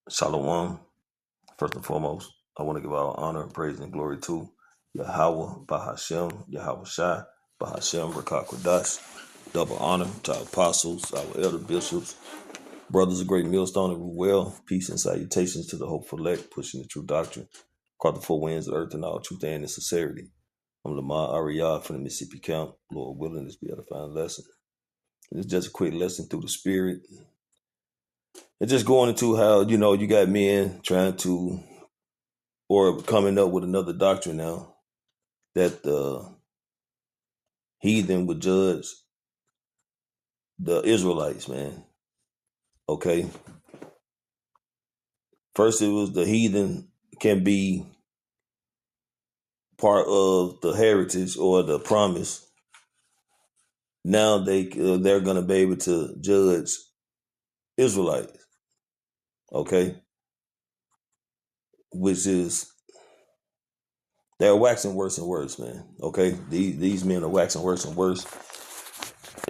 Shalom. First and foremost, I want to give all honor, praise, and glory to Yahweh, Bahashem, Yahweh Shai, Bahashem, Rakah Kodash. Double honor to our apostles, our elder bishops, brothers of great millstone and well. Peace and salutations to the hopeful elect, pushing the true doctrine across the four winds of the earth and all truth and sincerity. I'm Lamar Ariyah from the Mississippi Camp. Lord willing, this be a fine lesson. It's just a quick lesson through the spirit. And just going into how, you got men trying to or coming up with another doctrine now that the heathen would judge the Israelites, man. Okay. First, it was the heathen can be part of the heritage or the promise. Now they're gonna be able to judge Israelites. Okay, which is they're waxing worse and worse, man. Okay, these men are waxing worse and worse.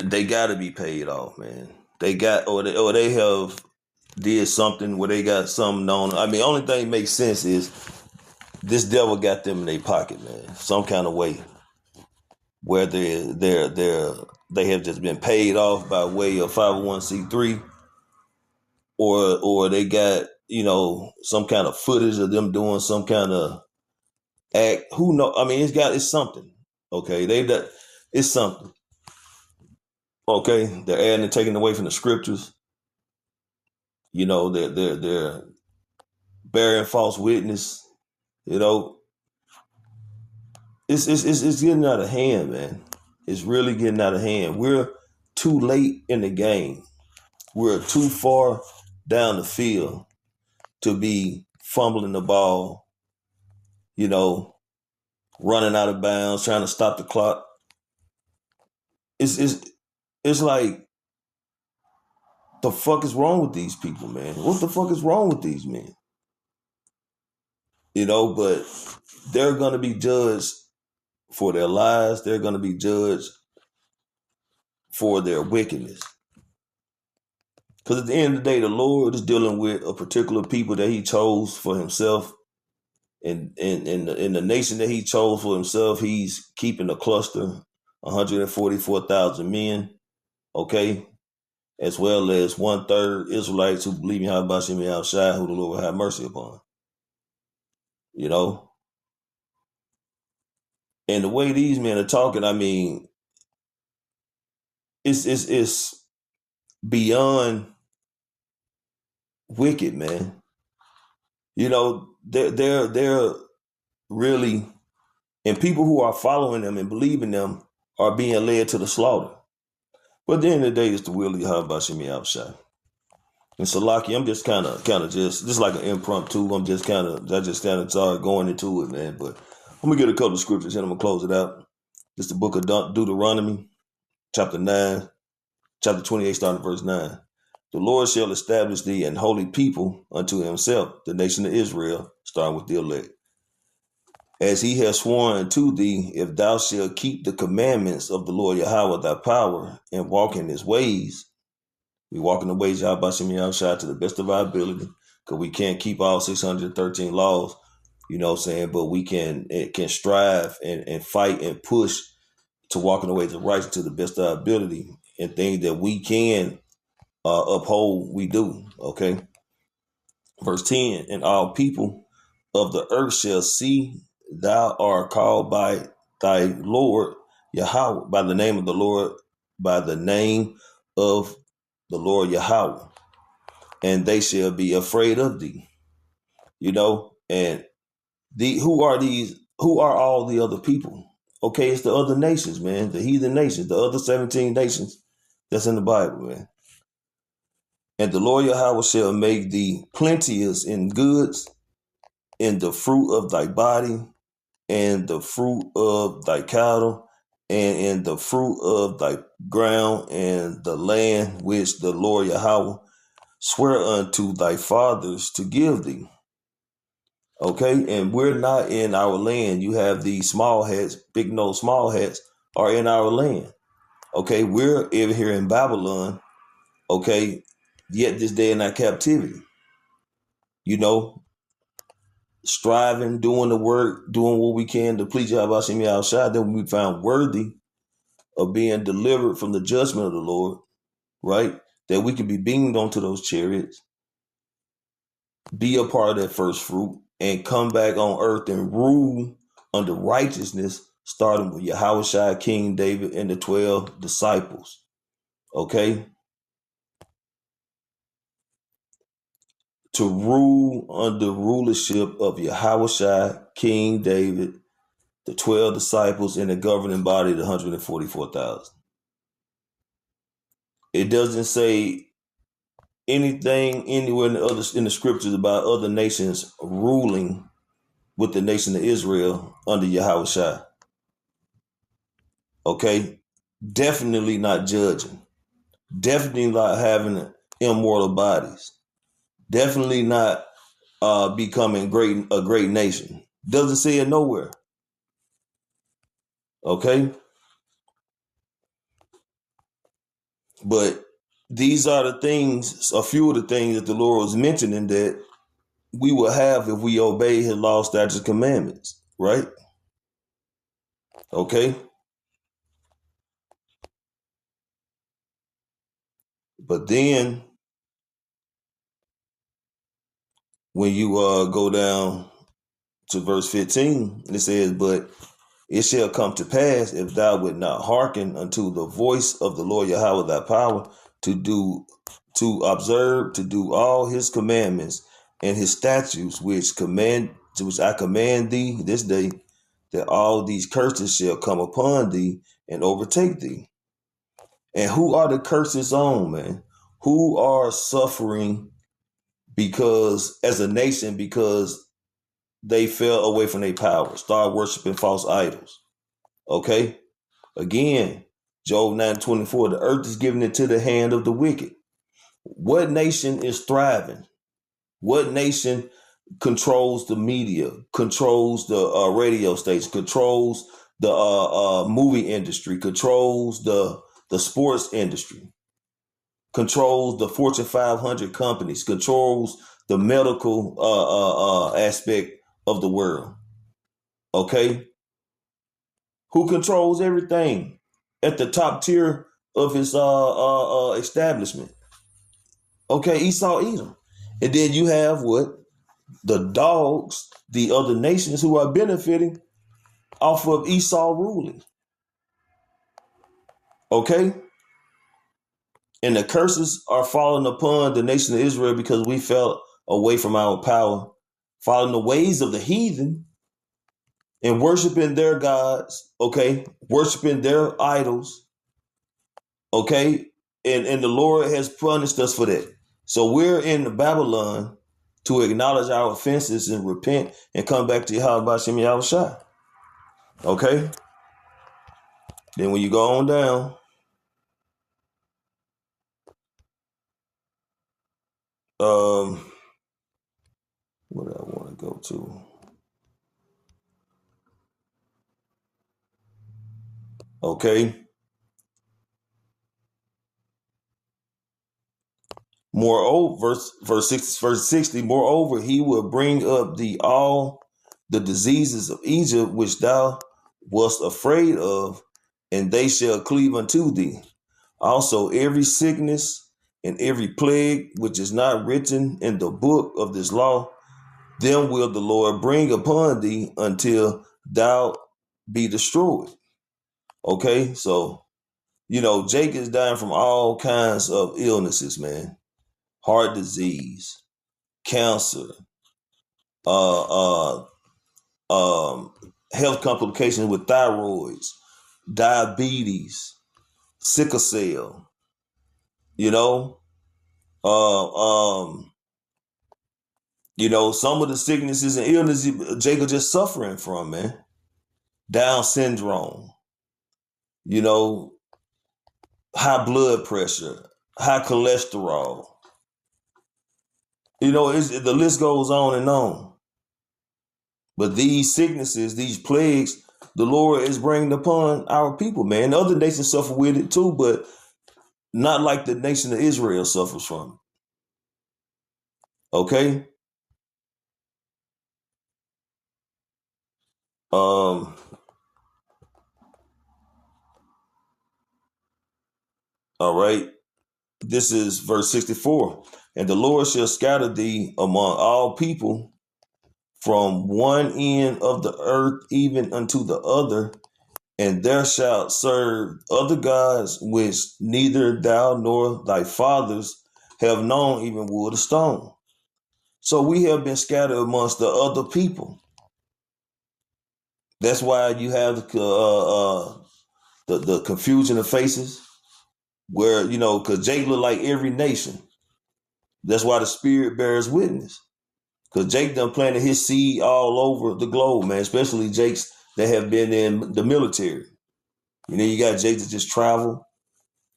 They got to be paid off, man. They got or they have did something where they got something known. I mean, only thing makes sense is this devil got them in their pocket, man, some kind of way, where they have just been paid off by way of 501c3, or they got some kind of footage of them doing some kind of act. Who know? I mean, it's something. Okay, it's something. Okay, they're adding and taking away from the scriptures. They're bearing false witness. It's getting out of hand, man. It's really getting out of hand. We're too late in the game. We're too far down the field to be fumbling the ball, running out of bounds, trying to stop the clock. It's like, the fuck is wrong with these people, man? What the fuck is wrong with these men? But they're gonna be judged for their lies. They're gonna be judged for their wickedness. Because at the end of the day, the Lord is dealing with a particular people that he chose for himself. And in the nation that he chose for himself, he's keeping a cluster, 144,000 men, okay? As well as 1/3 Israelites who believe in Habashim and Al-Shai, who the Lord will have mercy upon. And the way these men are talking, I mean, it's beyond wicked, man. They're really, and people who are following them and believing them are being led to the slaughter. But at the end of the day, it's the will of Yahweh Shemi Abshai. And Salaki, I'm just kind of just like an impromptu. I just kind of started going into it, man. But I'm gonna get a couple of scriptures and I'm gonna close it out. It's the book of Deuteronomy, chapter 9, chapter 28, starting at verse 9. The Lord shall establish thee an holy people unto himself, the nation of Israel, starting with the elect. As he has sworn unto thee, if thou shalt keep the commandments of the Lord Yahweh thy power, and walk in his ways. We walk in the ways of Yahweh Shai to the best of our ability, because we can't keep all 613 laws, but we can strive and fight and push to walk in the ways of righteousness to the best of our ability, and things that we can uphold, we do. Okay. Verse 10, and all people of the earth shall see thou art called by thy Lord Yahweh, by the name of the Lord, by the name of the Lord Yahweh, and they shall be afraid of thee. And who are all the other people? Okay, it's the other nations, man, the heathen nations, the other 17 nations that's in the Bible, man. And the Lord Yahweh shall make thee plenteous in goods, in the fruit of thy body, and the fruit of thy cattle, and in the fruit of thy ground, and the land which the Lord Yahweh swear unto thy fathers to give thee. Okay, and we're not in our land. You have these small hats, big nose small hats are in our land. Okay, we're over here in Babylon. Okay, yet this day in our captivity. you know, striving, doing the work, doing what we can to please Yahweh Shemi outside, then we found worthy of being delivered from the judgment of the Lord, right? That we can be beamed onto those chariots, be a part of that first fruit, and come back on earth and rule under righteousness, starting with Yahushua, King David, and the 12 disciples. Okay? To rule under rulership of Yahushua, King David, the 12 disciples, and the governing body of the 144,000. It doesn't say anything anywhere in the scriptures about other nations ruling with the nation of Israel under Yahushua. Okay? Definitely not judging. Definitely not having immortal bodies. Definitely not becoming a great nation. Doesn't say it nowhere. Okay? But these are the things, a few of the things that the Lord was mentioning that we will have if we obey his law, statutes, commandments, right? Okay? But then when you go down to verse 15, it says, but it shall come to pass if thou wilt not hearken unto the voice of the Lord Yahweh thy power to observe, to do all his commandments and his statutes, which I command thee this day, that all these curses shall come upon thee and overtake thee. And who are the curses on, man? Who are suffering because, as a nation, because they fell away from their power, started worshiping false idols? Okay? Again, Job 9:24, the earth is given into the hand of the wicked. What nation is thriving? What nation controls the media, controls the radio station, controls the movie industry, controls the sports industry, controls the Fortune 500 companies, controls the medical aspect of the world? Okay? Who controls everything at the top tier of his establishment? Okay, Esau, Edom. And then you have what? The dogs, the other nations who are benefiting off of Esau ruling. Okay? And the curses are falling upon the nation of Israel because we fell away from our power, following the ways of the heathen and worshiping their gods, okay? Worshiping their idols, okay? And the Lord has punished us for that. So we're in Babylon to acknowledge our offenses and repent and come back to Yahweh Shem Yahushua. Okay? Then when you go on down, what do I want to go to? Okay. Moreover, verse 60, moreover, he will bring up thee all the diseases of Egypt which thou wast afraid of, and they shall cleave unto thee. Also every sickness and every plague which is not written in the book of this law, them will the Lord bring upon thee until thou be destroyed. Okay, so Jake is dying from all kinds of illnesses, man. Heart disease, cancer, uh, uh, health complications with thyroids, diabetes, sickle cell, you know, uh, um, some of the sicknesses and illnesses Jacob just suffering from, man. Down syndrome, high blood pressure, high cholesterol. The list goes on and on. But these sicknesses, these plagues, the Lord is bringing upon our people, man. Other nations suffer with it too, but not like the nation of Israel suffers from it. Okay? Um, all right. This is verse 64. And the Lord shall scatter thee among all people from one end of the earth even unto the other, and there shalt serve other gods which neither thou nor thy fathers have known, even wood or stone. So we have been scattered amongst the other people. That's why you have the confusion of faces, where because Jake looked like every nation. That's why the Spirit bears witness. Because Jake done planted his seed all over the globe, man. Especially Jakes that have been in the military. You got Jake that just travel.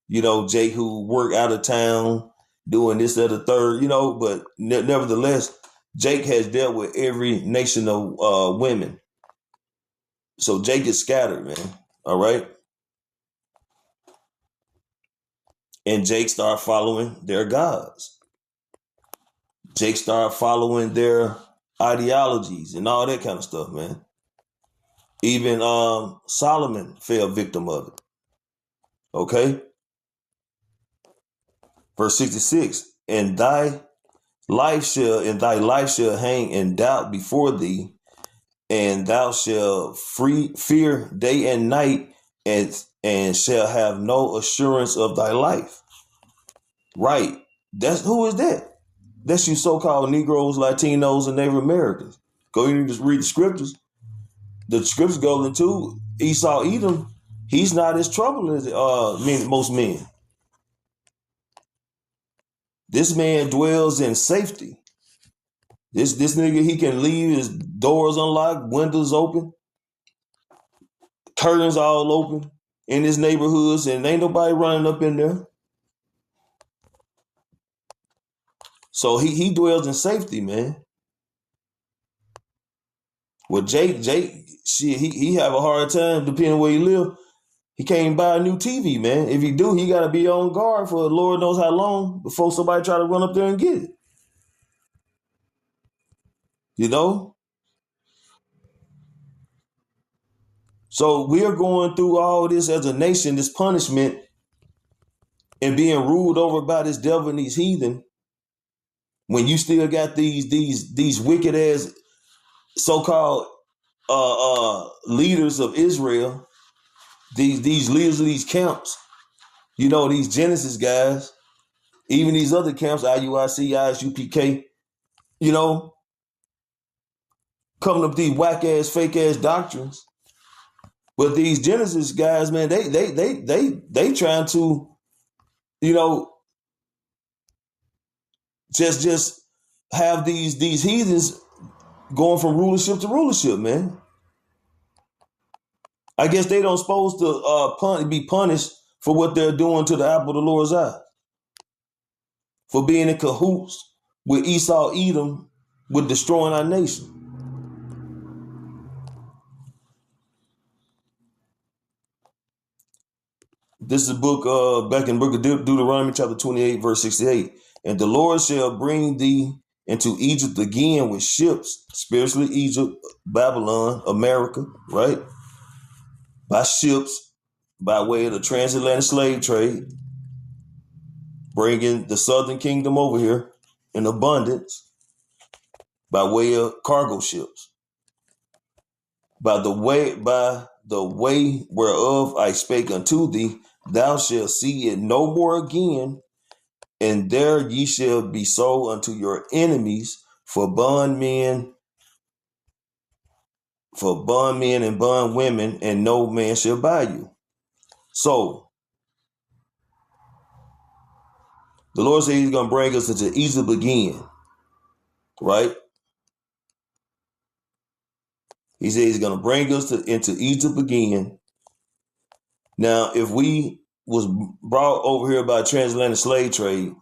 Jake who work out of town, doing this, that, or third. But nevertheless, Jake has dealt with every nation of women. So Jake is scattered, man. All right. And Jake started following their gods. Jake started following their ideologies and all that kind of stuff, man. Even Solomon fell victim of it. Okay. Verse 66. And thy life shall hang in doubt before thee, and thou shalt fear day and night, and shall have no assurance of thy life. Right. Who is that? That's you so-called Negroes, Latinos, and Native Americans. Go and just read the scriptures. The scriptures go into Esau, Edom. He's not as troubled as most men. This man dwells in safety. This nigga, he can leave his doors unlocked, windows open, curtains all open in his neighborhoods, and ain't nobody running up in there. So he dwells in safety, man. Well, Jake, shit, he have a hard time depending where he live. He can't buy a new TV, man. If he do, he got to be on guard for Lord knows how long before somebody try to run up there and get it. You know? So we are going through all this as a nation, this punishment, and being ruled over by this devil and these heathen, when you still got these wicked ass so-called leaders of Israel, these leaders of these camps, these Genesis guys, even these other camps, IUIC, ISUPK, coming up with these whack ass, fake ass doctrines. But these Genesis guys, man, they trying to, just have these heathens going from rulership to rulership, man. I guess they don't supposed to be punished for what they're doing to the apple of the Lord's eye, for being in cahoots with Esau, Edom, with destroying our nation. This is a book, back in the book of Deuteronomy, chapter 28, verse 68. And the Lord shall bring thee into Egypt again with ships, spiritually Egypt, Babylon, America, right? By ships, by way of the transatlantic slave trade, bringing the southern kingdom over here in abundance by way of cargo ships. By the way whereof I spake unto thee, thou shalt see it no more again, and there ye shall be sold unto your enemies for bondmen and bondwomen, and no man shall buy you. So the Lord said he's going to bring us into Egypt again, right? He said he's going to bring us into Egypt again. Now, if we was brought over here by transatlantic slave trade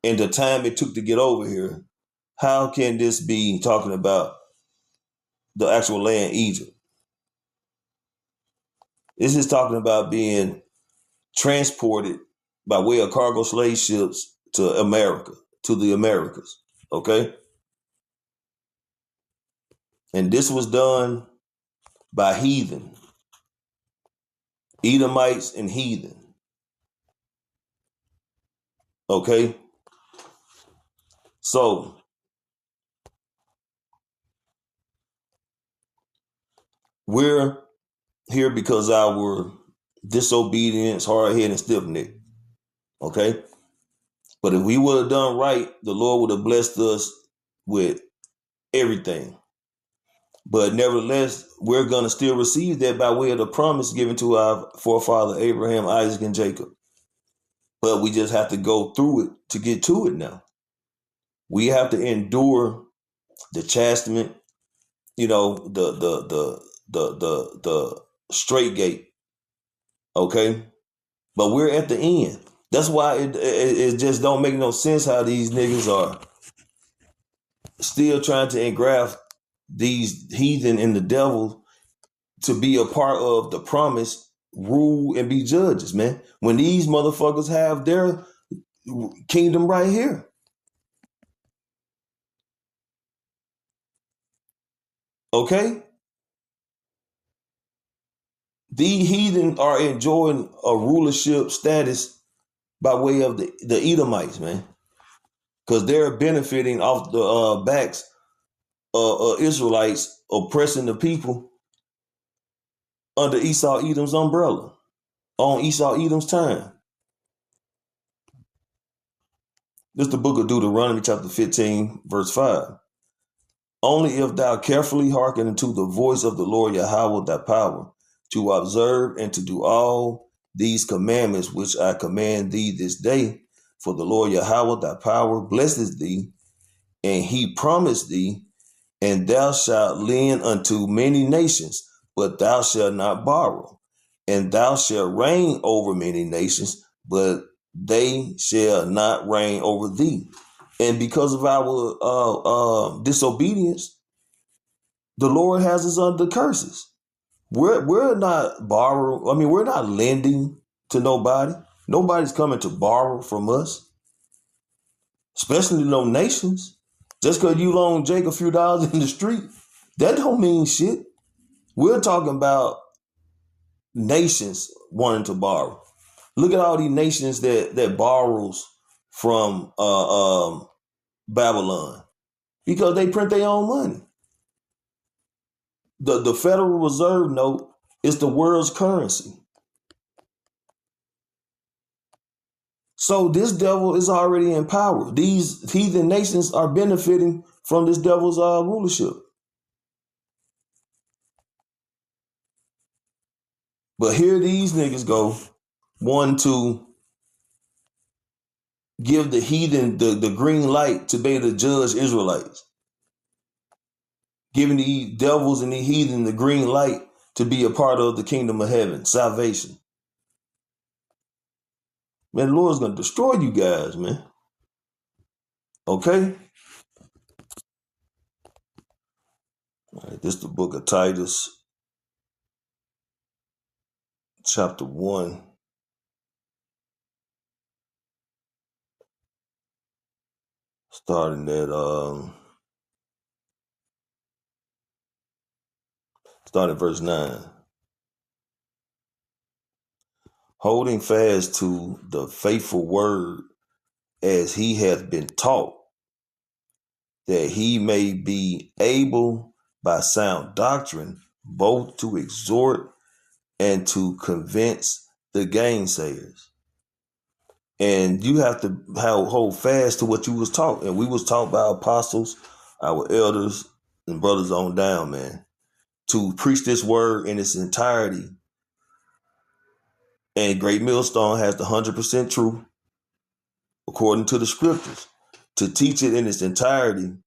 and the time it took to get over here, how can this be talking about the actual land Egypt? This is talking about being transported by way of cargo slave ships to America, to the Americas, okay? And this was done by heathen, Edomites and heathen. Okay? So we're here because our disobedience, hard head, and stiff neck. Okay? But if we would have done right, the Lord would have blessed us with everything. But nevertheless, we're going to still receive that by way of the promise given to our forefather Abraham, Isaac, and Jacob. But we just have to go through it to get to it now. We have to endure the chastisement, the straight gate. Okay? But we're at the end. That's why it just don't make no sense how these niggas are still trying to engraft these heathen and the devil to be a part of the promise, rule, and be judges, man. When these motherfuckers have their kingdom right here. Okay? The heathen are enjoying a rulership status by way of the Edomites, man. Because they're benefiting off the backs of Israelites oppressing the people under Esau Edom's umbrella, on Esau Edom's time. This is the book of Deuteronomy, chapter 15, verse 5. Only if thou carefully hearken unto the voice of the Lord Yahweh thy power, to observe and to do all these commandments which I command thee this day, for the Lord Yahweh thy power blesses thee, and he promised thee, and thou shalt lend unto many nations, but thou shalt not borrow. And thou shalt reign over many nations, but they shall not reign over thee. And because of our disobedience, the Lord has us under curses. We're not borrowing. I mean, we're not lending to nobody. Nobody's coming to borrow from us, especially no nations. Just because you loan Jake a few dollars in the street, that don't mean shit. We're talking about nations wanting to borrow. Look at all these nations that borrows from Babylon because they print their own money. The Federal Reserve note is the world's currency. So this devil is already in power. These heathen nations are benefiting from this devil's rulership. But here these niggas go, wanting to give the heathen the green light to be able to judge Israelites. Giving the devils and the heathen the green light to be a part of the kingdom of heaven, salvation. Man, the Lord's going to destroy you guys, man. Okay? All right, this is the book of Titus, chapter 1. Starting at verse 9. Holding fast to the faithful word as he hath been taught, that he may be able by sound doctrine both to exhort and to convince the gainsayers. And you have to hold fast to what you was taught. And we was taught by apostles, our elders, and brothers on down, man, to preach this word in its entirety. And Great Millstone has the 100% truth, according to the scriptures, to teach it in its entirety,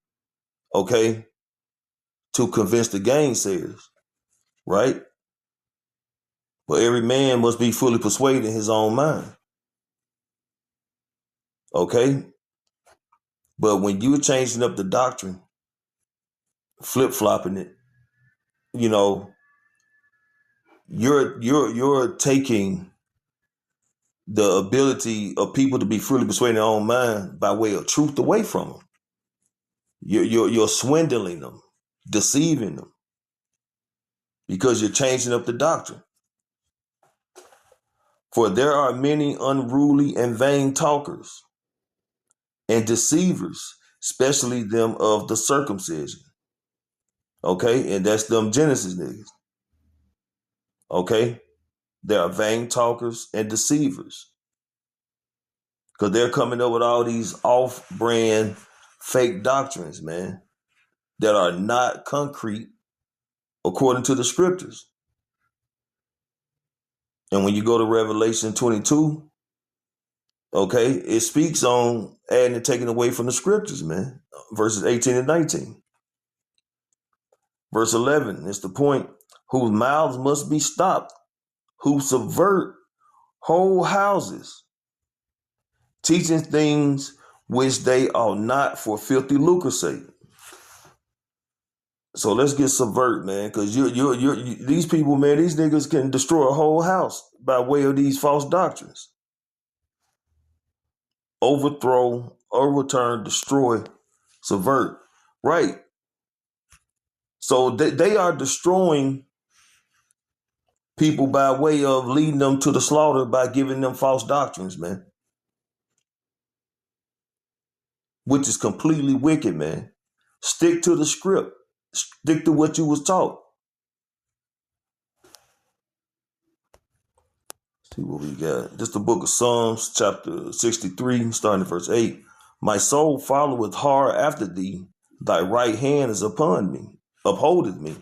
okay, to convince the gainsayers, right? But every man must be fully persuaded in his own mind, okay? But when you're changing up the doctrine, flip-flopping it, you know, you're taking the ability of people to be fully persuaded in their own mind by way of truth away from them. You're swindling them, deceiving them. because you're changing up the doctrine. For there are many unruly and vain talkers and deceivers, especially them of the circumcision. Okay, and that's them Genesis niggas. Okay, there are vain talkers and deceivers because they're coming up with all these off-brand fake doctrines, man, that are not concrete according to the scriptures. And when you go to Revelation 22, okay, it speaks on adding and taking away from the scriptures, man. Verses 18 and 19. Verse 11 is the point: whose mouths must be stopped, who subvert whole houses, teaching things which they ought not for filthy lucre's sake. So let's get subvert, man, because these people, man, these niggas can destroy a whole house by way of these false doctrines. Overthrow, overturn, destroy, subvert. Right. So they are destroying people by way of leading them to the slaughter by giving them false doctrines, man. Which is completely wicked, man. Stick to the script. Stick to what you was taught. See what we got. This is the book of Psalms, chapter 63, starting at verse 8. My soul followeth hard after thee. Thy right hand is upon me, upholdeth me.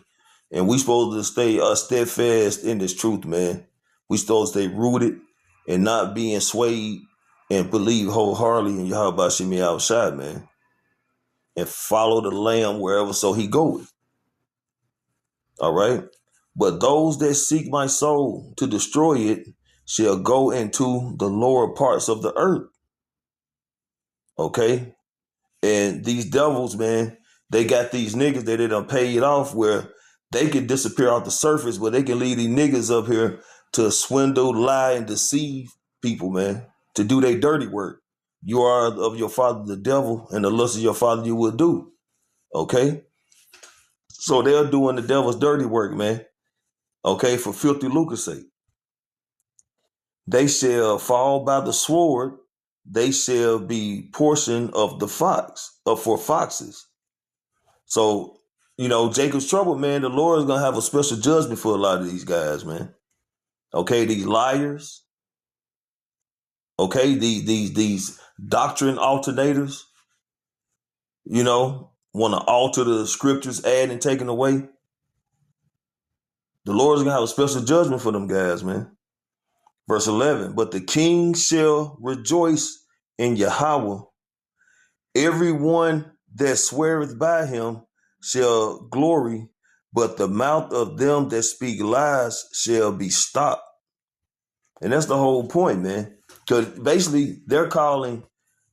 And we supposed to stay steadfast in this truth, man. We supposed to stay rooted and not being swayed and believe wholeheartedly in Yahweh Shemi outside, man. And follow the Lamb wherever so he goeth. All right? But those that seek my soul to destroy it shall go into the lower parts of the earth. Okay? And these devils, man, they got these niggas that they done paid off where they can disappear off the surface, but they can leave these niggas up here to swindle, lie, and deceive people, man, to do their dirty work. You are of your father the devil, and the lust of your father you will do. Okay? So they're doing the devil's dirty work, man. Okay, for filthy lucre's sake. They shall fall by the sword. They shall be portion of the fox, for foxes. So, Jacob's trouble, man, the Lord is going to have a special judgment for a lot of these guys, man. Okay, these liars. Okay, these doctrine alternators, want to alter the scriptures, add and taking away. The Lord is going to have a special judgment for them guys, man. Verse 11, but the king shall rejoice in Yahweh. Everyone that sweareth by him shall glory, but the mouth of them that speak lies shall be stopped. And that's the whole point, man. Because basically they're calling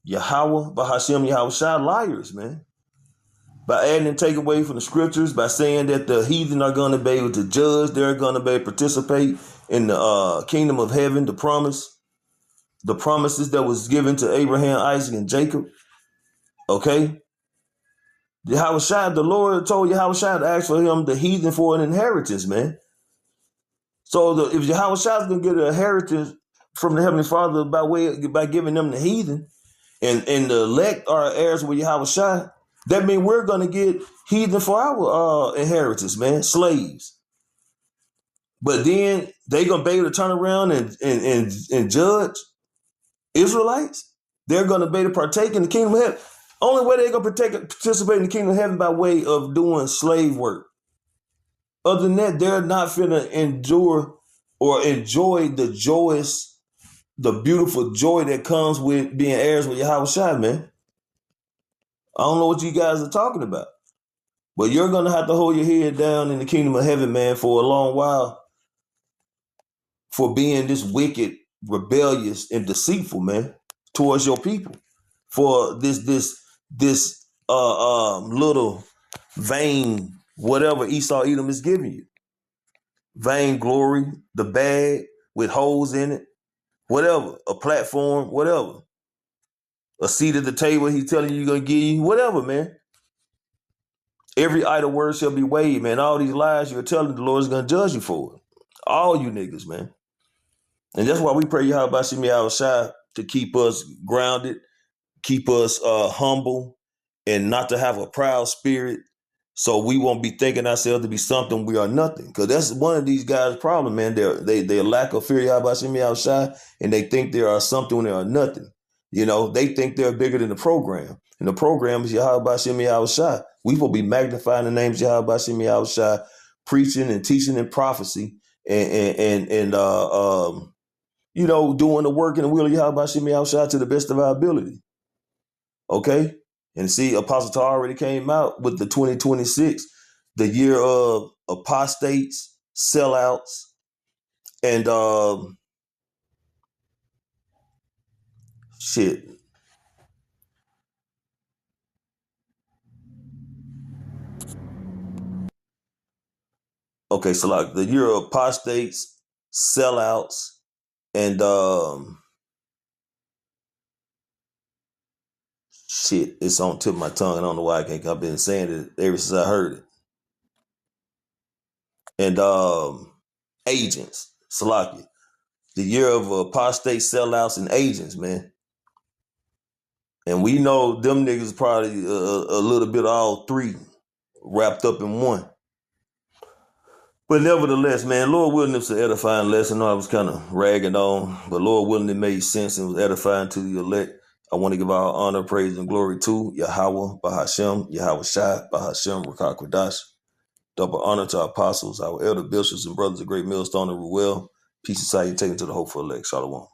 Yahweh, Bahashem, Yahweh Shai liars, man. By adding and taking away from the scriptures, by saying that the heathen are going to be able to judge, they're going to be able to participate in the kingdom of heaven, the promises that was given to Abraham, Isaac, and Jacob. Okay? The Lord told Yahweh Shai to ask for him the heathen for an inheritance, man. So if Yahweh Shai is going to get an inheritance from the Heavenly Father by giving them the heathen, and the elect are heirs with Yahweh Shai, that means we're going to get heathen for our inheritance, man, slaves. But then they going to be able to turn around and judge Israelites. They're going to be able to partake in the kingdom of heaven. Only way they're going to participate in the kingdom of heaven by way of doing slave work. Other than that, they're not finna endure or enjoy the beautiful joy that comes with being heirs with Yahweh Shai, man. I don't know what you guys are talking about. But you're going to have to hold your head down in the kingdom of heaven, man, for a long while for being this wicked, rebellious, and deceitful, man, towards your people. For this little vain whatever Esau Edom is giving you. Vain glory, the bag with holes in it, whatever, a platform, whatever. A seat at the table he's telling you going to give you, whatever, man. Every idle word shall be weighed, man. All these lies you're telling, the Lord's going to judge you for it. All you niggas, man. And that's why we pray Yahweh Shemi Shai to keep us grounded, keep us humble, and not to have a proud spirit, so we won't be thinking ourselves to be something we are nothing. Because that's one of these guys' problem, man. They lack of fear Yahweh Shemi Shai, and they think they are something when they are nothing. You know, they think they're bigger than the program. And the program is Yahweh Shemi Shai. We will be magnifying the names Yahweh Shemi Shai, preaching and teaching and prophecy, and you know, doing the work in the will of Yahweh Shemi Shai to the best of our ability. Okay? And see, Apostle Tar already came out with the 2026, the year of apostates, sellouts, and shit. Okay, so like the year of apostates, sellouts, and shit, it's on tip of my tongue. I don't know why I can't. I've been saying it ever since I heard it. And agents, Salakia. The year of apostate, sellouts, and agents, man. And we know them niggas probably a little bit of all three wrapped up in one. But nevertheless, man, Lord willing, it was an edifying lesson. I know I was kind of ragging on, but Lord willing, it made sense and was edifying to the elect. I want to give all honor, praise, and glory to Yahweh, Bahashem, Yahweh Shai, Bahashem, Rakah Kwadash. Double honor to our apostles, our elder bishops and brothers of Great Millstone and Ruel. Peace and salutation to the hopeful elect. Shalom.